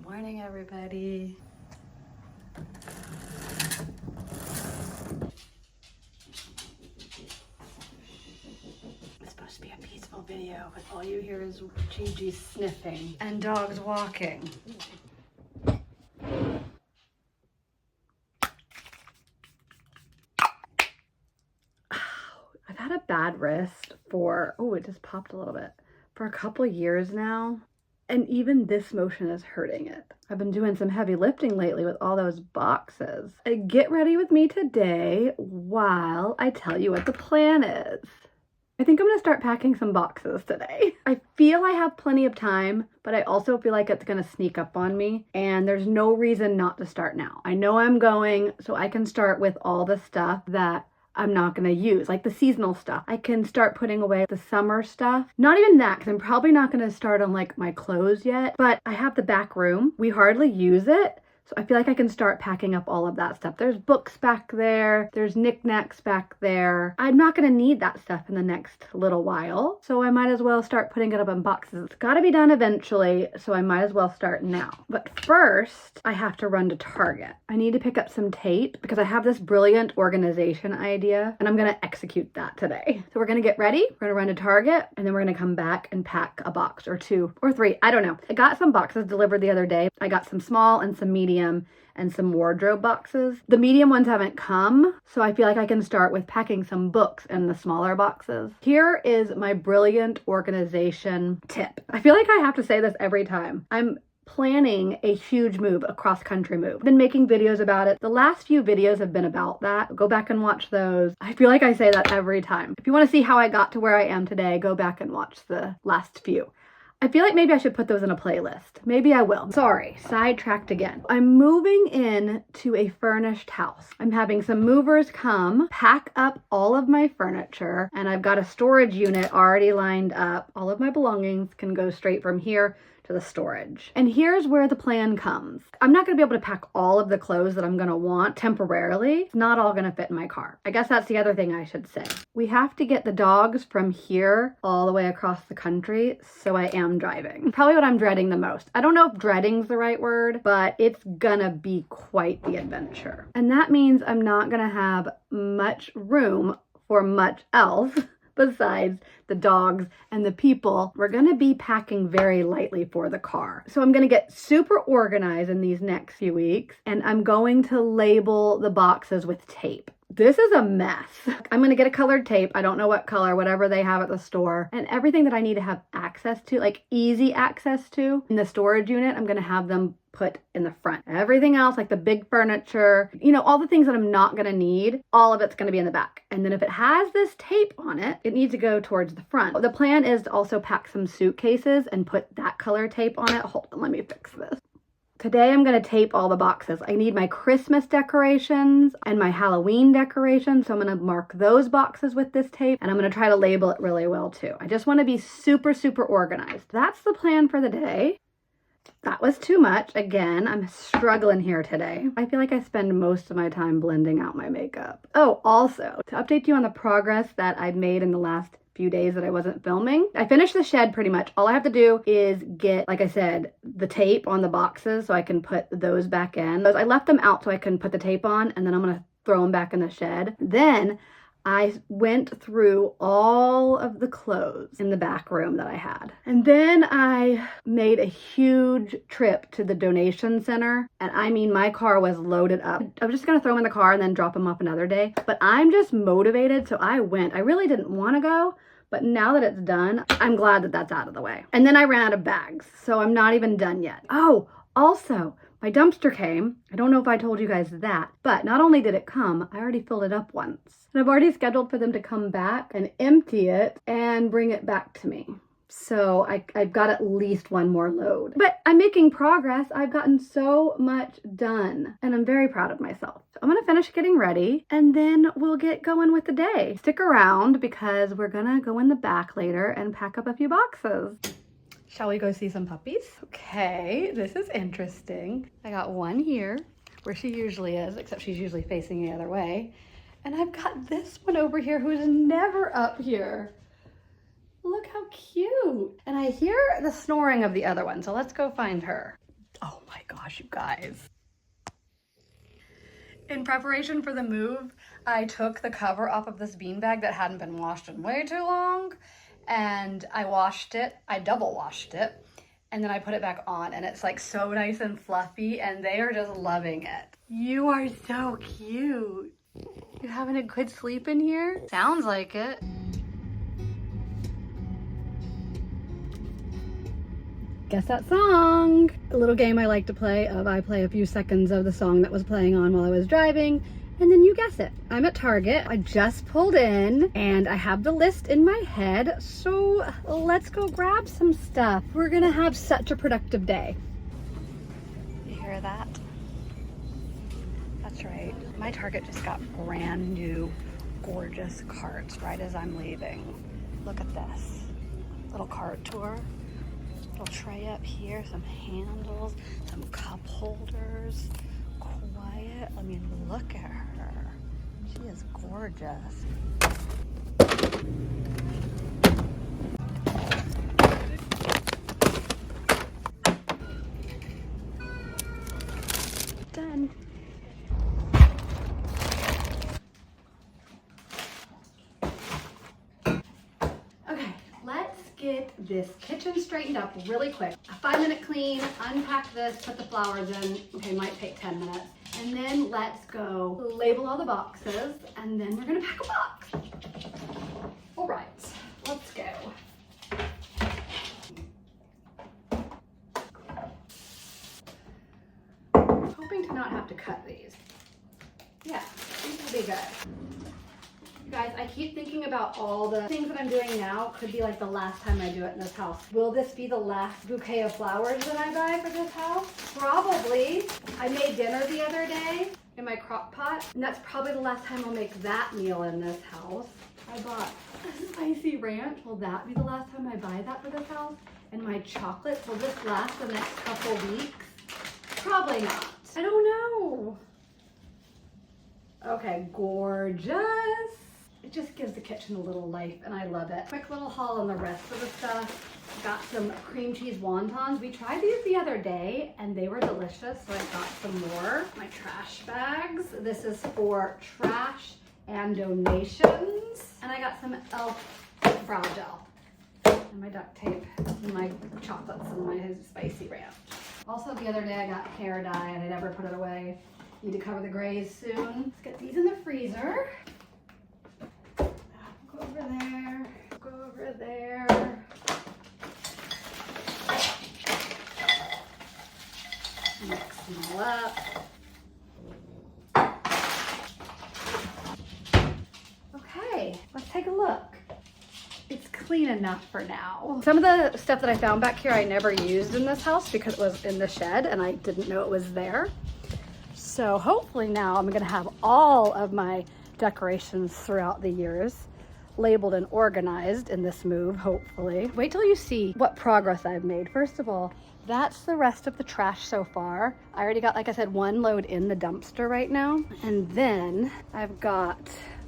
morning, everybody. It's supposed to be a peaceful video, but all you hear is Gigi sniffing and dogs walking. I've had a bad wrist for, oh, it just popped a little bit, for a couple years now. And even this motion is hurting it. I've been doing some heavy lifting lately with all those boxes. Get ready with me today while I tell you what the plan is. I think I'm gonna start packing some boxes today. I feel I have plenty of time, but I also feel like it's gonna sneak up on me, and there's no reason not to start now. I know I'm going, so I can start with all the stuff that I'm not gonna use, like the seasonal stuff. I can start putting away the summer stuff. Not even that, because I'm probably not gonna start on like my clothes yet, but I have the back room. We hardly use it, so I feel like I can start packing up all of that stuff. There's books back there, there's knickknacks back there. I'm not gonna need that stuff in the next little while, so I might as well start putting it up in boxes. It's gotta be done eventually, so I might as well start now. But first, I have to run to Target. I need to pick up some tape because I have this brilliant organization idea, and I'm gonna execute that today. So we're gonna get ready, we're gonna run to Target, and then we're gonna come back and pack a box or two or three, I don't know. I got some boxes delivered the other day. I got some small and some medium and some wardrobe boxes. The medium ones haven't come, so I feel like I can start with packing some books in the smaller boxes. Here is my brilliant organization tip. I feel like I have to say this every time. I'm planning a huge move, a cross-country move. I've been making videos about it. The last few videos have been about that. Go back and watch those. I feel like I say that every time. If you want to see how I got to where I am today, go back and watch the last few. I feel like maybe I should put those in a playlist. Maybe I will. Sorry, sidetracked again. I'm moving in to a furnished house. I'm having some movers come, pack up all of my furniture, and I've got a storage unit already lined up. All of my belongings can go straight from here to the storage. And here's where the plan comes. I'm not gonna be able to pack all of the clothes that I'm gonna want temporarily. It's not all gonna fit in my car. I guess that's the other thing I should say. We have to get the dogs from here all the way across the country, so I am driving. Probably what I'm dreading the most. I don't know if dreading's the right word, but it's gonna be quite the adventure. And that means I'm not gonna have much room for much else besides the dogs and the people. We're gonna be packing very lightly for the car. So I'm gonna get super organized in these next few weeks, and I'm going to label the boxes with tape. This is a mess. I'm gonna get a colored tape. I don't know what color, whatever they have at the store. And everything that I need to have access to, like easy access to in the storage unit, I'm gonna have them put in the front. Everything else, like the big furniture, you know, all the things that I'm not gonna need, all of it's gonna be in the back. And then if it has this tape on it, it needs to go towards the front. The plan is to also pack some suitcases and put that color tape on it. Hold on, let me fix this. Today I'm gonna tape all the boxes. I need my Christmas decorations and my Halloween decorations, so I'm gonna mark those boxes with this tape, and I'm gonna try to label it really well too. I just wanna be super, super organized. That's the plan for the day. That was too much. Again, I'm struggling here today. I feel like I spend most of my time blending out my makeup. Oh, also, to update you on the progress that I've made in the last few days that I wasn't filming. I finished the shed pretty much. All I have to do is get, like I said, the tape on the boxes so I can put those back in. I left them out so I can put the tape on, and then I'm gonna throw them back in the shed. Then I went through all of the clothes in the back room that I had. And then I made a huge trip to the donation center. And I mean, my car was loaded up. I was just gonna throw them in the car and then drop them off another day. But I'm just motivated, so I went. I really didn't wanna go, but now that it's done, I'm glad that that's out of the way. And then I ran out of bags, so I'm not even done yet. Oh, also, my dumpster came. I don't know if I told you guys that, but not only did it come, I already filled it up once. And I've already scheduled for them to come back and empty it and bring it back to me. So I've got at least one more load. But I'm making progress. I've gotten so much done, and I'm very proud of myself. So I'm gonna finish getting ready, and then we'll get going with the day. Stick around because we're gonna go in the back later and pack up a few boxes. Shall we go see some puppies? Okay, this is interesting. I got one here where she usually is, except she's usually facing the other way. And I've got this one over here who's never up here. Look how cute. And I hear the snoring of the other one, so let's go find her. Oh my gosh, you guys. In preparation for the move, I took the cover off of this beanbag that hadn't been washed in way too long, and I washed it. I double washed it, and then I put it back on, and it's like so nice and fluffy, and they are just loving it. You are so cute. You having a good sleep in here? Sounds like it. Guess that song. A little game I like to play of I play a few seconds of the song that was playing on while I was driving, and then you guess it. I'm at Target. I just pulled in and I have the list in my head, so let's go grab some stuff. We're gonna have such a productive day. You hear that? That's right. My Target just got brand new, gorgeous carts right as I'm leaving. Look at this. Little cart tour. Little tray up here, some handles, some cup holders. Quiet. I mean, look at her. She is gorgeous. Done. Okay, let's get this kitchen straightened up really quick. A 5-minute clean, unpack this, put the flowers in. Okay, might take 10 minutes. And then let's go label all the boxes, and then we're gonna pack a box. All right, let's go. Hoping to not have to cut these. Yeah, these will be good. You guys, I keep thinking about all the things that I'm doing now could be like the last time I do it in this house. Will this be the last bouquet of flowers that I buy for this house? Probably. I made dinner the other day in my crock pot, and that's probably the last time I'll make that meal in this house. I bought a spicy ranch. Will that be the last time I buy that for this house? And my chocolates, will this last the next couple weeks? Probably not. I don't know. Okay, gorgeous. It just gives the kitchen a little life, and I love it. Quick little haul on the rest of the stuff. Got some cream cheese wontons. We tried these the other day, and they were delicious, so I got some more. My trash bags. This is for trash and donations. And I got some e.l.f. brow gel. And my duct tape, and my chocolates, and my spicy ranch. Also, the other day I got hair dye, and I never put it away. Need to cover the grays soon. Let's get these in the freezer. Go over there, go over there. Mix them all up. Okay, let's take a look. It's clean enough for now. Some of the stuff that I found back here I never used in this house because it was in the shed and I didn't know it was there. So hopefully now I'm gonna have all of my decorations throughout the years labeled and organized in this move, hopefully. Wait till you see what progress I've made. First of all, that's the rest of the trash so far. I already got, like I said, one load in the dumpster right now. And then I've got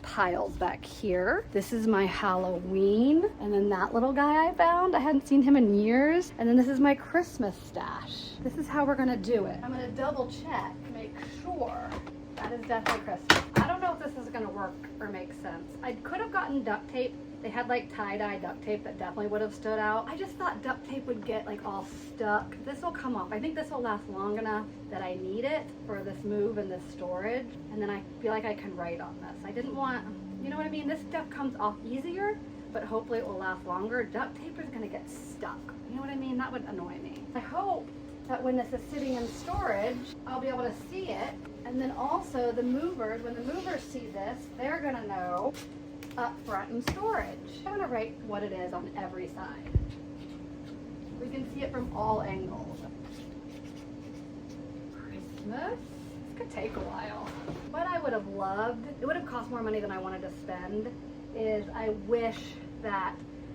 piles back here. This is my Halloween. And then that little guy I found, I hadn't seen him in years. And then this is my Christmas stash. This is how we're gonna do it. I'm gonna double check, make sure that is definitely Christmas. I don't know if this is gonna work or make sense. I could have gotten duct tape. They had like tie-dye duct tape that definitely would have stood out. I just thought duct tape would get like all stuck. This will come off. I think this will last long enough that I need it for this move and this storage. And then I feel like I can write on this. I didn't want, you know what I mean? This stuff comes off easier, but hopefully it will last longer. Duct tape is gonna get stuck. You know what I mean? That would annoy me. I hope that when this is sitting in storage, I'll be able to see it. And then also the movers, when the movers see this, they're gonna know up front in storage. I'm gonna write what it is on every side. We can see it from all angles. Christmas. This could take a while. What I would have loved, it would have cost more money than I wanted to spend, is I wish that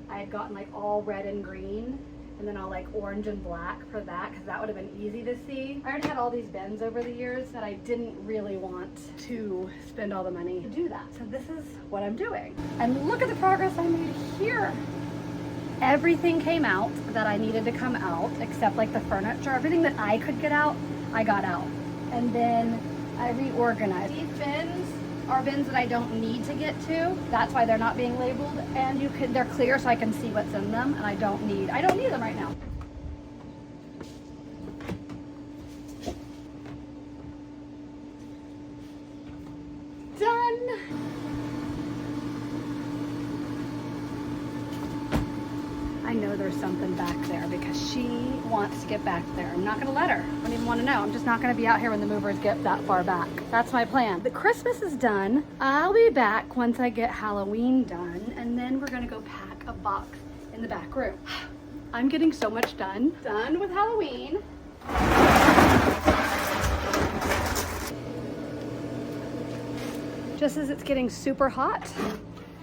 I had gotten like all red and green and then all like orange and black for that, because that would have been easy to see. I already had all these bins over the years that I didn't really want to spend all the money to do that. So this is what I'm doing. And look at the progress I made here. Everything came out that I needed to come out, except like the furniture. Everything that I could get out, I got out. And then I reorganized. These bins are bins that I don't need to get to. That's why they're not being labeled. And they're clear so I can see what's in them, and I don't need them right now. Done. I know there's something back there because she wants to get back there. I'm not gonna let her. I don't even want to know. I'm just not gonna be out here when the movers get that far back. That's my plan. The Christmas is done. I'll be back once I get Halloween done, and then we're gonna go pack a box in the back room. I'm getting so much done. Done with Halloween. Just as it's getting super hot.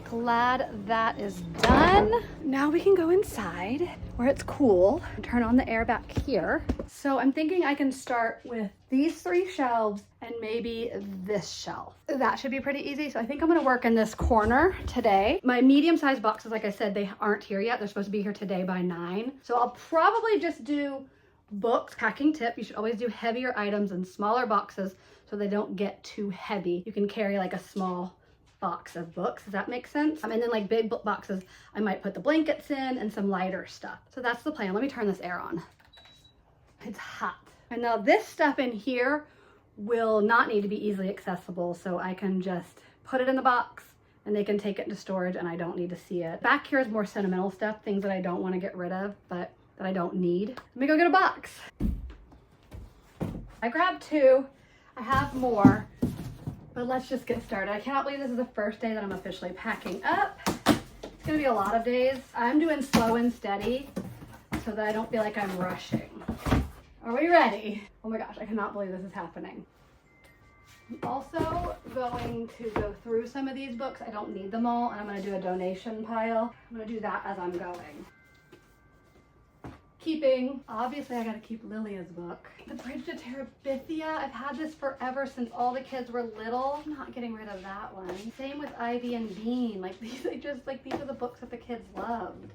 Glad that is done. Now we can go inside where it's cool and turn on the air back here. So I'm thinking I can start with these 3 shelves and maybe this shelf. That should be pretty easy. So I think I'm gonna work in this corner today. My medium-sized boxes, like I said, they aren't here yet. They're supposed to be here today by 9. So I'll probably just do books. Packing tip, you should always do heavier items in smaller boxes so they don't get too heavy. You can carry like a small box of books. Does that make sense? And then like big book boxes, I might put the blankets in and some lighter stuff. So that's the plan. Let me turn this air on. It's hot. And now this stuff in here will not need to be easily accessible. So I can just put it in the box and they can take it into storage and I don't need to see it. Back here is more sentimental stuff, things that I don't want to get rid of, but that I don't need. Let me go get a box. I grabbed 2. I have more. But let's just get started. I cannot believe this is the first day that I'm officially packing up. It's gonna be a lot of days. I'm doing slow and steady so that I don't feel like I'm rushing. Are we ready? Oh my gosh, I cannot believe this is happening. I'm also going to go through some of these books. I don't need them all, and I'm gonna do a donation pile. I'm gonna do that as I'm going. Obviously I gotta keep Lilia's book. The Bridge to Terabithia, I've had this forever since all the kids were little. I'm not getting rid of that one. Same with Ivy and Bean. Like these, these are the books that the kids loved.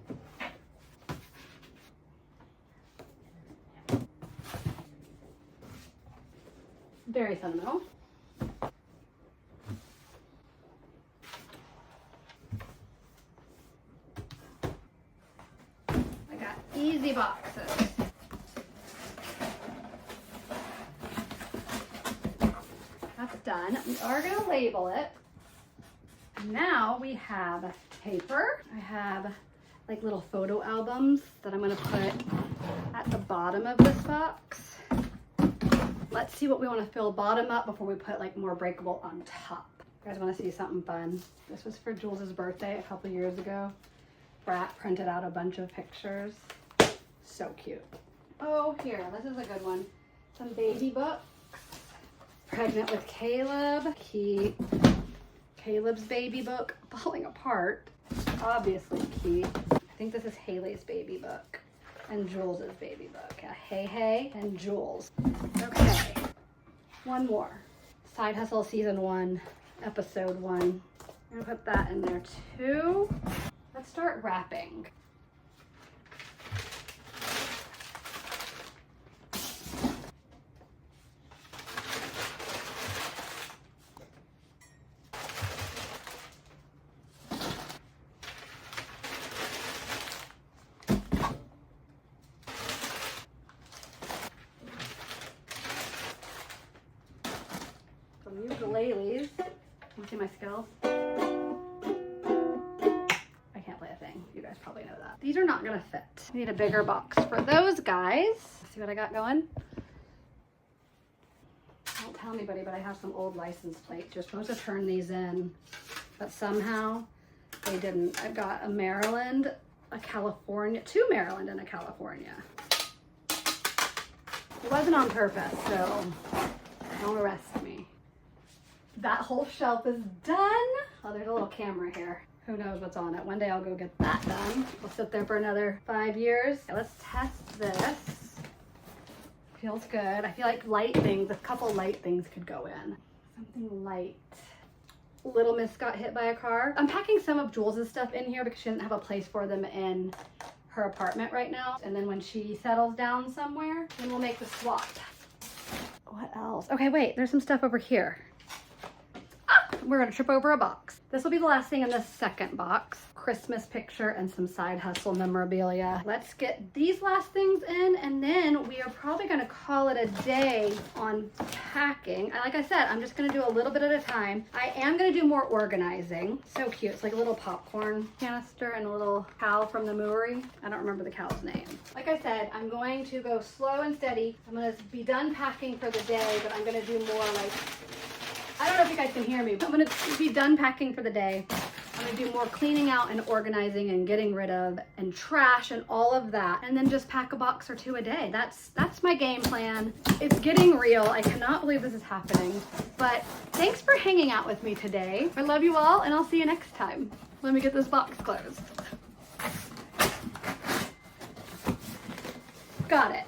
Very sentimental. I got easy boxes. That's done. We are going to label it. Now we have paper. I have like little photo albums that I'm going to put at the bottom of this box. Let's see what we want to fill bottom up before we put like more breakable on top. You guys want to see something fun? This was for Jules's birthday a couple years ago. Brat printed out a bunch of pictures. So cute. Oh, here, this is a good one. Some baby books. Pregnant with Caleb. Keep Caleb's baby book. Falling apart. Obviously keep. I think this is Haley's baby book. And Jules's baby book. Yeah, Hey and Jules. Okay. One more. Side Hustle Season 1, Episode 1. I'm gonna put that in there too. Let's start wrapping. Some ukuleles. Want to see my skills? You guys probably know that. These are not gonna fit. I need a bigger box for those guys. See what I got going? Don't tell anybody, but I have some old license plates. You're supposed to turn these in, but somehow they didn't. I've got a Maryland, a California, 2 Maryland and a California. It wasn't on purpose, so don't arrest me. That whole shelf is done. Oh, there's a little camera here. Who knows what's on it. One day I'll go get that done. We'll sit there for another 5 years. Okay, let's test this. Feels good. I feel like light things, a couple light things could go in. Something light. Little Miss got hit by a car. I'm packing some of Jules's stuff in here because she doesn't have a place for them in her apartment right now. And then when she settles down somewhere, then we'll make the swap. What else? Okay, wait, there's some stuff over here. Ah, we're gonna trip over a box. This will be the last thing in this second box. Christmas picture and some side hustle memorabilia. Let's get these last things in, and then we are probably gonna call it a day on packing. Like I said, I'm just gonna do a little bit at a time. I am gonna do more organizing. So cute, it's like a little popcorn canister and a little cow from the Moory. I don't remember the cow's name. Like I said, I'm going to go slow and steady. I'm gonna be done packing for the day, but I'm gonna do more like, I don't know if you guys can hear me, but I'm gonna be done packing for the day. I'm gonna do more cleaning out and organizing and getting rid of and trash and all of that, and then just pack a box or two a day. That's my game plan. It's getting real. I cannot believe this is happening, but thanks for hanging out with me today. I love you all, and I'll see you next time. Let me get this box closed. Got it.